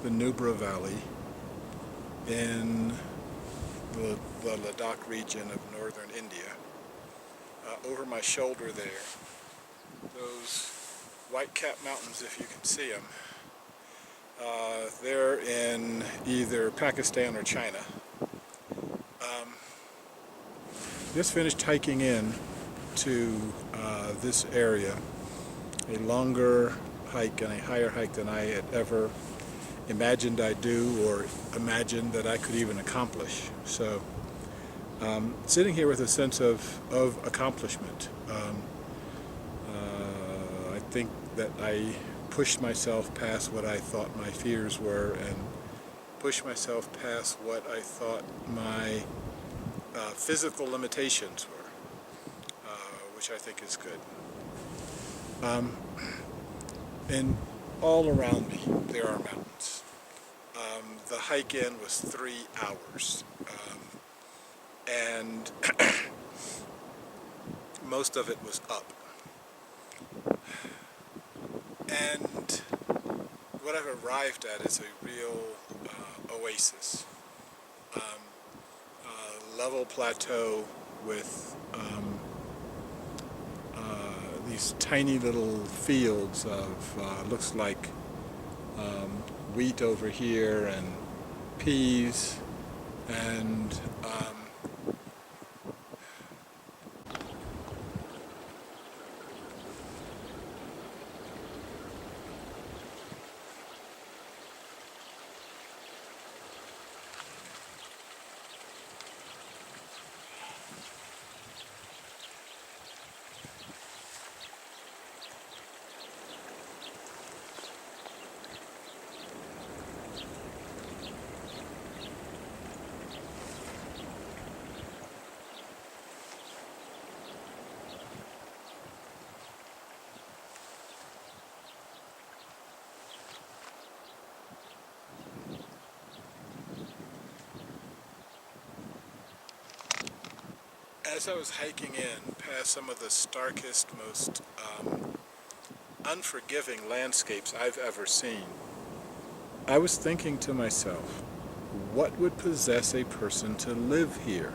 the Nubra Valley in the Ladakh region of northern India. Over my shoulder there, those white-capped mountains, if you can see them, they're in either Pakistan or China. Just finished hiking in to this area, a longer hike and a higher hike than I had ever imagined I'd do or imagined that I could even accomplish. So sitting here with a sense of accomplishment. I think that I pushed myself past what I thought my fears were and pushed myself past what I thought my physical limitations were, which I think is good. And all around me there are mountains. The hike in was 3 hours, and most of it was up. And what I've arrived at is a real oasis. Level plateau with these tiny little fields of looks like wheat over here and peas and as I was hiking in past some of the starkest, most unforgiving landscapes I've ever seen, I was thinking to myself, what would possess a person to live here?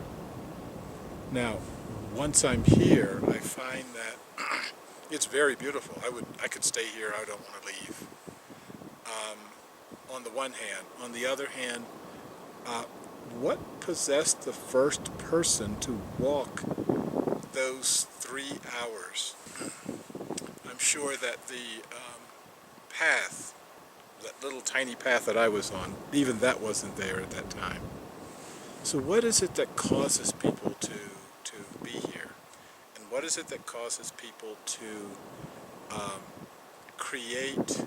Now, once I'm here, I find that it's very beautiful. I could stay here. I don't want to leave. On the one hand. On the other hand, what possessed the first person to walk those 3 hours? I'm sure that the path, that little tiny path that I was on, even that wasn't there at that time. So what is it that causes people to be here? And what is it that causes people to create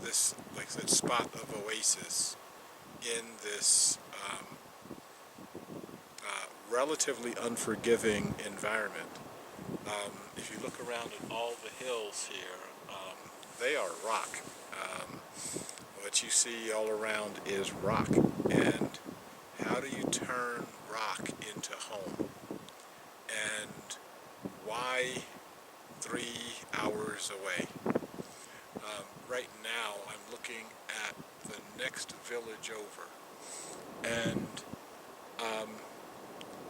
this, like I said, spot of oasis in this relatively unforgiving environment? If you look around at all the hills here, they are rock. What you see all around is rock. And how do you turn rock into home? And why 3 hours away? Right now I'm looking at the next village over, and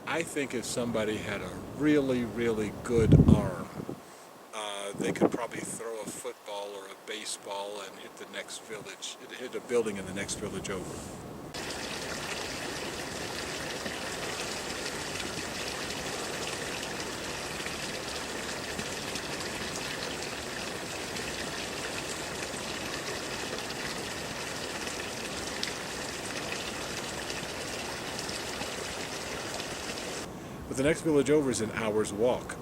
I think if somebody had a really, really good arm, they could probably throw a football or a baseball and hit the next village, hit a building in the next village over. But the next village over is an hour's walk,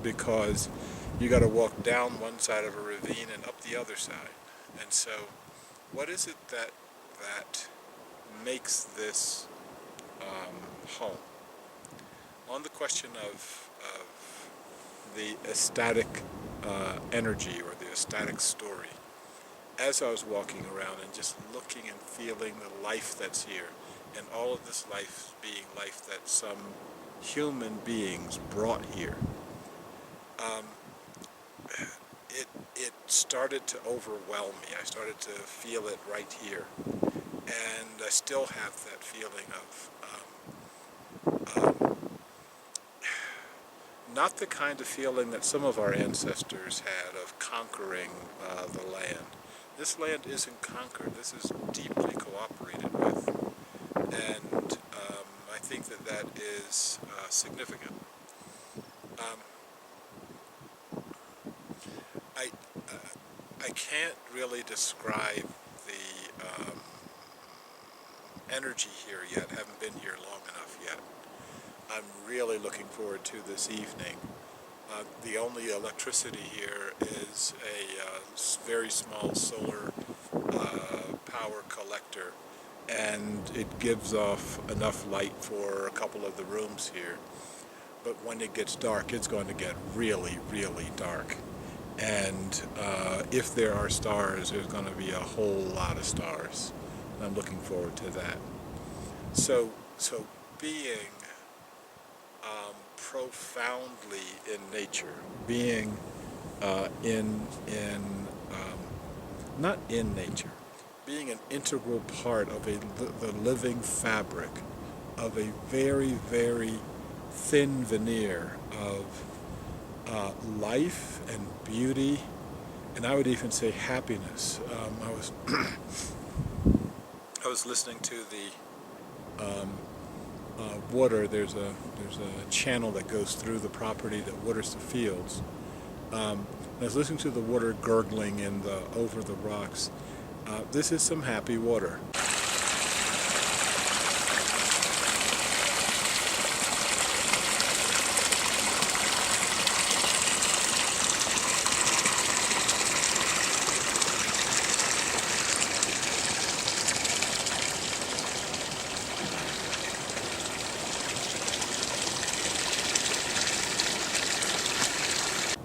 because you got to walk down one side of a ravine and up the other side. And so what is it that makes this home? On the question of the ecstatic energy or the ecstatic story, as I was walking around and just looking and feeling the life that's here, and all of this life being life that some human beings brought here, it started to overwhelm me. I started to feel it right here, and I still have that feeling of not the kind of feeling that some of our ancestors had of conquering the land. This land isn't conquered. This is deeply cooperated with, and I think that that is significant. I I can't really describe the energy here yet. Haven't been here long enough yet. I'm really looking forward to this evening. The only electricity here is a very small solar power collector, and it gives off enough light for a couple of the rooms here. But when it gets dark, it's going to get really, really dark. And if there are stars, there's going to be a whole lot of stars. I'm looking forward to that. So being profoundly in nature, being not in nature, being an integral part of the living fabric of a very, very thin veneer of life and beauty, and I would even say happiness. I was listening to the water. There's a channel that goes through the property that waters the fields. I was listening to the water gurgling over the rocks. This is some happy water.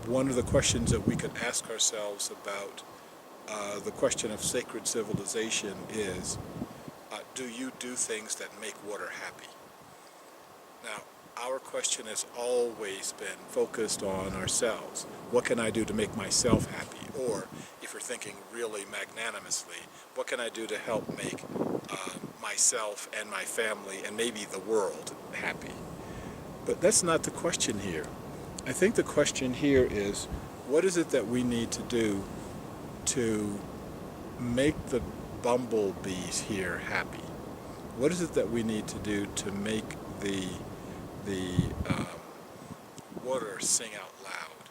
One of the questions that we could ask ourselves about the question of sacred civilization is, do you do things that make water happy? Now, our question has always been focused on ourselves. What can I do to make myself happy? Or, if you're thinking really magnanimously, what can I do to help make myself and my family and maybe the world happy? But that's not the question here. I think the question here is, what is it that we need to do to make the bumblebees here happy? What is it that we need to do to make the water sing out loud?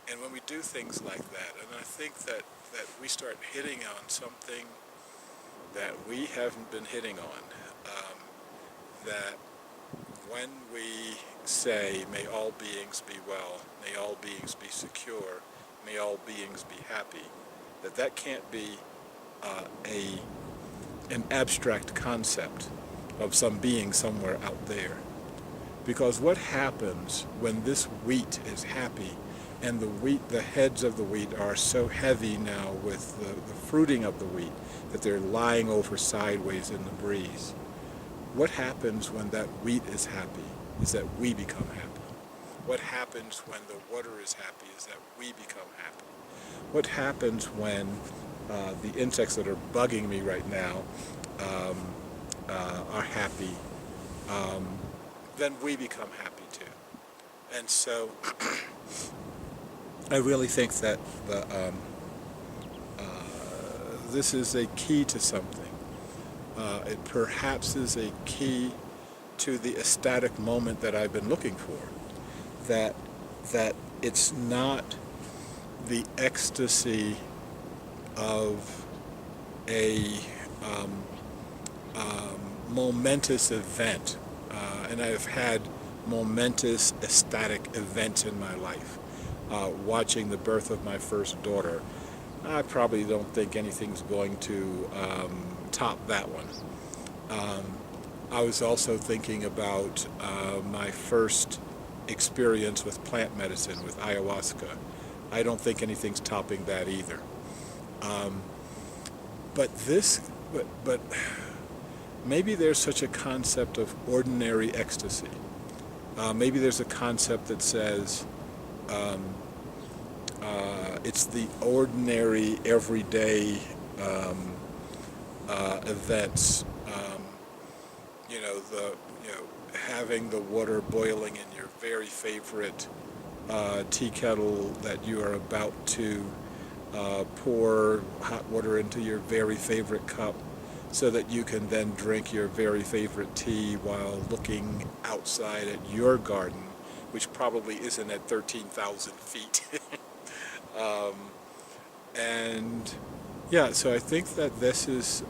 And when we do things like that, and I think that we start hitting on something that we haven't been hitting on, that when we say, may all beings be well, may all beings be secure, may all beings be happy, that can't be an abstract concept of some being somewhere out there. Because what happens when this wheat is happy, and the heads of the wheat are so heavy now with the fruiting of the wheat that they're lying over sideways in the breeze? What happens when that wheat is happy is that we become happy. What happens when the water is happy is that we become happy. What happens when the insects that are bugging me right now are happy, then we become happy too. And so I really think that this is a key to something. It perhaps is a key to the ecstatic moment that I've been looking for. That it's not the ecstasy of a momentous event. And I've had momentous ecstatic events in my life. Watching the birth of my first daughter, I probably don't think anything's going to top that one. I was also thinking about my first experience with plant medicine, with ayahuasca. I don't think anything's topping that either. But maybe there's such a concept of ordinary ecstasy. Maybe there's a concept that says it's the ordinary, everyday events. Having the water boiling in your very favorite tea kettle that you are about to pour hot water into your very favorite cup so that you can then drink your very favorite tea while looking outside at your garden, which probably isn't at 13,000 feet. And yeah, so I think that this is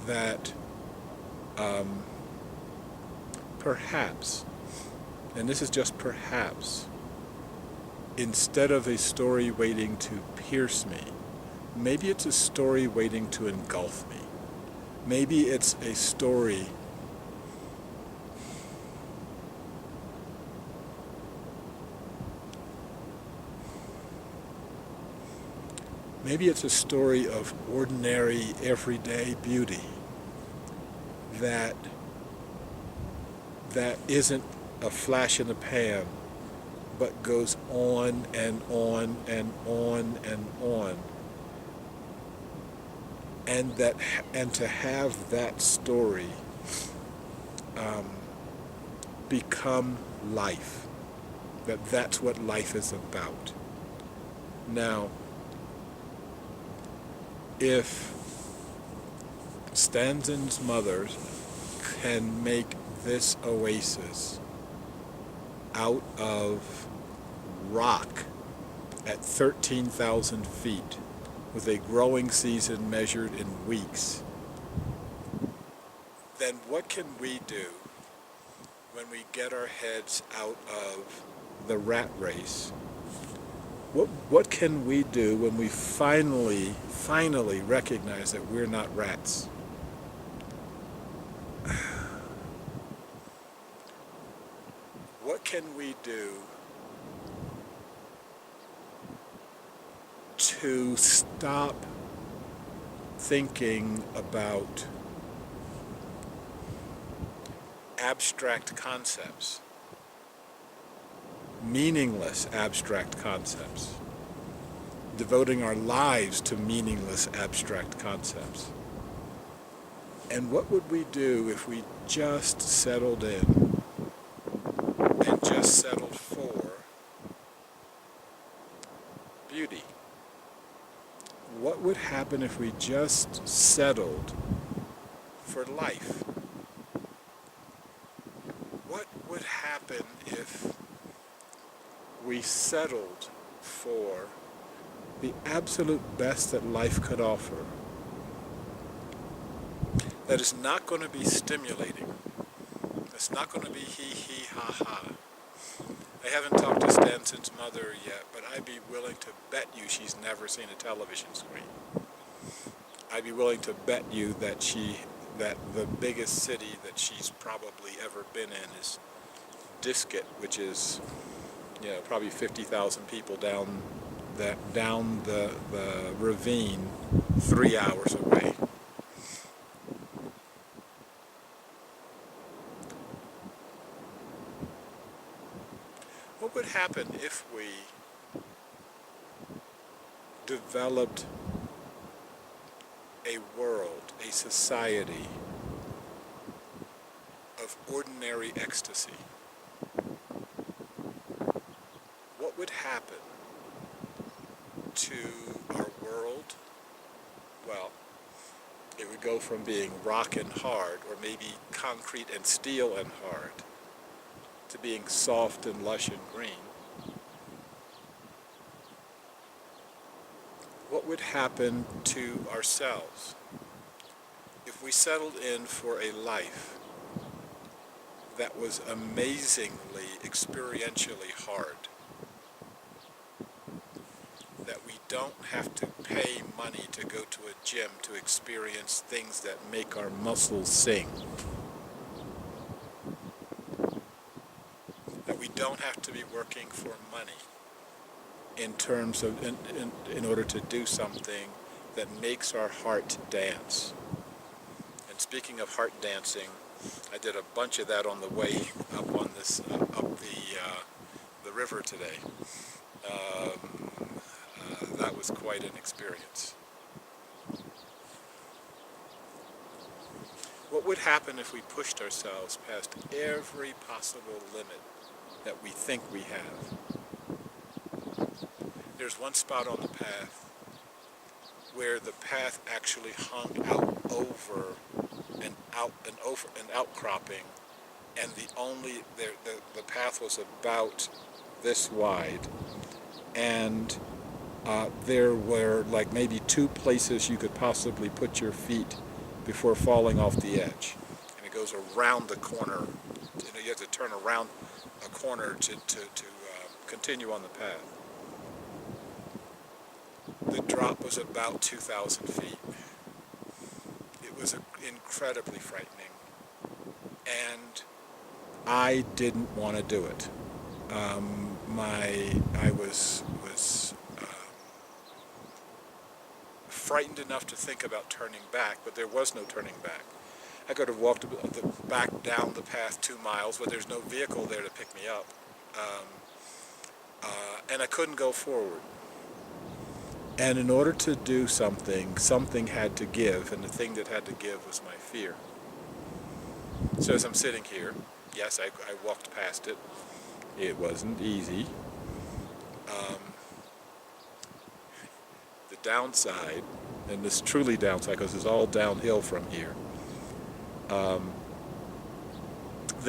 that perhaps, and this is just perhaps, instead of a story waiting to pierce me, maybe it's a story waiting to engulf me. Maybe it's a story of ordinary, everyday beauty that isn't a flash in the pan, but goes on and on and on and on. And to have that story become life. That's what life is about. Now, if Stanton's mother can make this oasis out of rock at 13,000 feet with a growing season measured in weeks, then what can we do when we get our heads out of the rat race? What can we do when we finally recognize that we're not rats? What can we do to stop thinking about abstract concepts, meaningless abstract concepts, devoting our lives to meaningless abstract concepts? And what would we do if we just settled in and just settled for beauty? What would happen if we just settled for life? What would happen if we settled for the absolute best that life could offer? That is not going to be stimulating. It's not going to be hee ha ha. I haven't talked to Stanton's mother yet, but I'd be willing to bet you she's never seen a television screen. I'd be willing to bet you that the biggest city that she's probably ever been in is Disket, which is, probably 50,000 people down the ravine 3 hours away. What would happen if we developed a world, a society of ordinary ecstasy? What would happen to our world? Well, it would go from being rock and hard, or maybe concrete and steel and hard, to being soft and lush and green. What would happen to ourselves if we settled in for a life that was amazingly experientially hard? That we don't have to pay money to go to a gym to experience things that make our muscles sing. That we don't have to be working for money in terms of in order to do something that makes our heart dance. And speaking of heart dancing, I did a bunch of that on the way up on this up the the river today. That was quite an experience. What would happen if we pushed ourselves past every possible limit that we think we have? There's one spot on the path where the path actually hung out over an outcropping, and the path was about this wide, and there were like maybe 2 places you could possibly put your feet before falling off the edge. And it goes around the corner. You have to turn around a corner to continue on the path. The drop was about 2,000 feet. It was incredibly frightening, and I didn't want to do it. I was frightened enough to think about turning back, but there was no turning back. I could have walked back down the path 2 miles, but there's no vehicle there to pick me up, and I couldn't go forward. And in order to do something, something had to give, and the thing that had to give was my fear. So as I'm sitting here, yes, I walked past it. It wasn't easy. The downside, and this truly downside because it's all downhill from here, the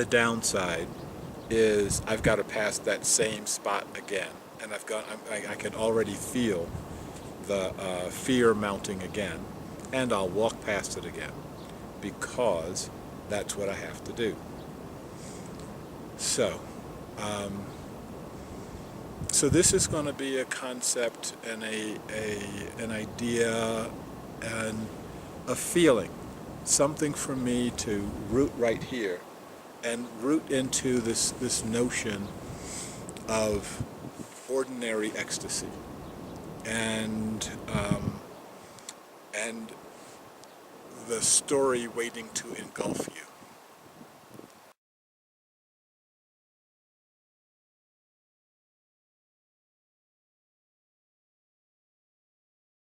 downside is I've got to pass that same spot again, and I can already feel the fear mounting again, and I'll walk past it again because that's what I have to do. So this is going to be a concept and an idea and a feeling, something for me to root right here and root into this notion of ordinary ecstasy and the story waiting to engulf you.